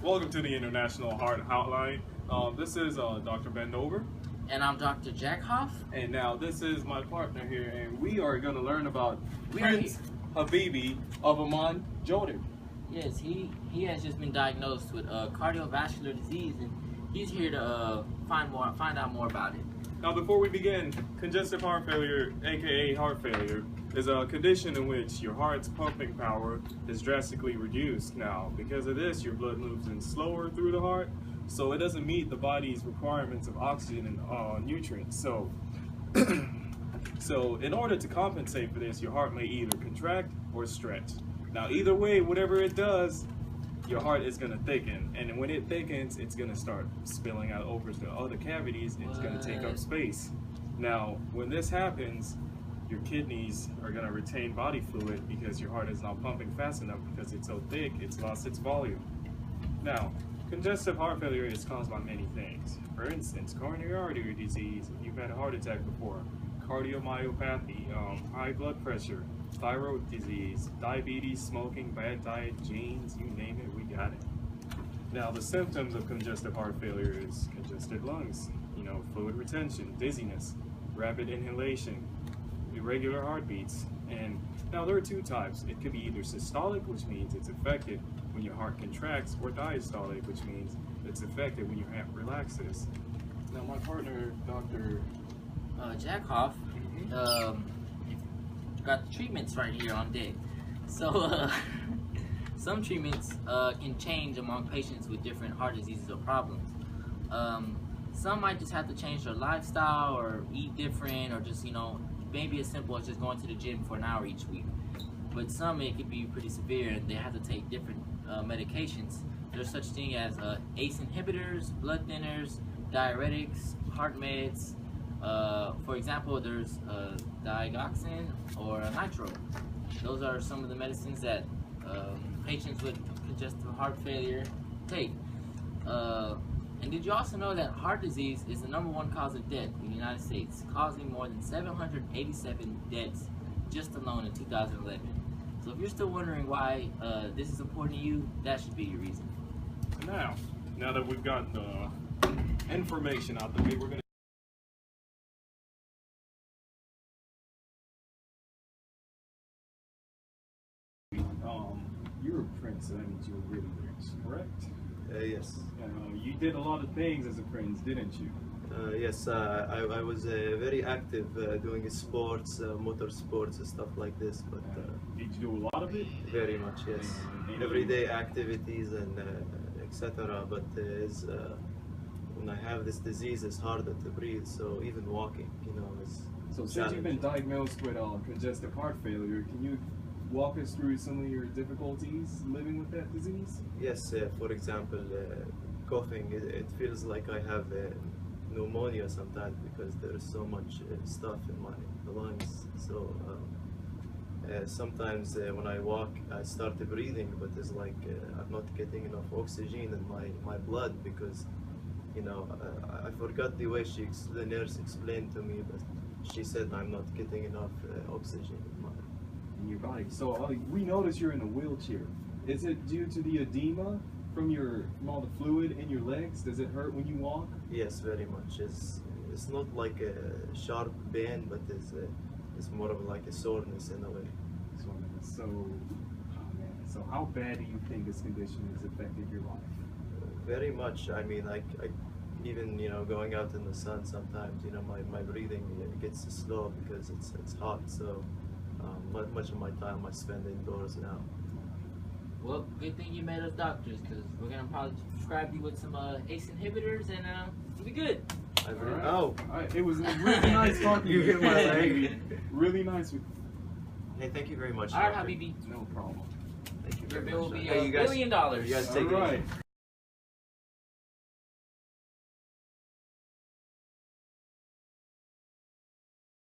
Welcome to the International Heart Hotline. This is Dr. Bendover. And I'm Dr. Jack Hoff. And now this is my partner here, and we are going to learn about Prince Habibi of Amman, Jordan. Yes, he has just been diagnosed with cardiovascular disease, and he's here to find out more about it. Now, before we begin, congestive heart failure, aka heart failure, is a condition in which your heart's pumping power is drastically reduced. Now, because of this, your blood moves in slower through the heart, so it doesn't meet the body's requirements of oxygen and nutrients. So in order to compensate for this, your heart may either contract or stretch. Now, either way, whatever it does, your heart is going to thicken, and when it thickens, it's going to start spilling out over to other cavities, and it's going to take up space. Now, when this happens, your kidneys are going to retain body fluid because your heart is not pumping fast enough because it's so thick, it's lost its volume. Now, congestive heart failure is caused by many things. For instance, coronary artery disease, if you've had a heart attack before, cardiomyopathy, high blood pressure, thyroid disease, diabetes, smoking, bad diet, genes, you name it, we got it. Now, the symptoms of congestive heart failure is congested lungs, fluid retention, dizziness, rapid inhalation, irregular heartbeats. And now there are two types. It could be either systolic, which means it's affected when your heart contracts, or diastolic, which means it's affected when your heart relaxes. Now, my partner, Dr. Jack Hoff, got the treatments right here on deck. So some treatments can change among patients with different heart diseases or problems. Some might just have to change their lifestyle or eat different, or just maybe as simple as just going to the gym for an hour each week. But some, it could be pretty severe, and they have to take different medications. There's such thing as ACE inhibitors, blood thinners, diuretics, heart meds. For example, there's digoxin or nitro. Those are some of the medicines that patients with congestive heart failure take. And did you also know that heart disease is the #1 cause of death in the United States, causing more than 787 deaths just alone in 2011? So if you're still wondering why this is important to you, that should be your reason. Now that we've got the information out the way, we're going to you're a prince, so that means you're really rich, correct? Yes. You did a lot of things as a prince, didn't you? Yes, I was very active doing sports, motorsports, and stuff like this. But did you do a lot of it? Very much, yes. Everyday activities and etc. But when I have this disease, it's harder to breathe. So even walking, is so. Since you've been diagnosed with congestive heart failure, can you walk us through some of your difficulties living with that disease? Yes. For example, coughing. It feels like I have pneumonia sometimes because there is so much stuff in my lungs. So sometimes when I walk, I start breathing, but it's like I'm not getting enough oxygen in my blood because I forgot the way the nurse explained to me, but she said I'm not getting enough oxygen in your body. So we notice you're in a wheelchair. Is it due to the edema from all the fluid in your legs? Does it hurt when you walk? Yes, very much. It's not like a sharp pain, but it's more of like a soreness in a way. So, so how bad do you think this condition has affected your life? Very much. I mean, I even going out in the sun sometimes, my breathing gets slow because it's hot. So much of my time I spend indoors now. Well, good thing you made us doctors, because we're going to probably prescribe you with some ACE inhibitors, and you'll be good. All right. It was really nice talking to you. Hit my leg. Really nice. Hey, thank you very much. All right, Habibi. No problem. Thank you Your very bill will much. be Hey, $1 billion. You guys take it easy.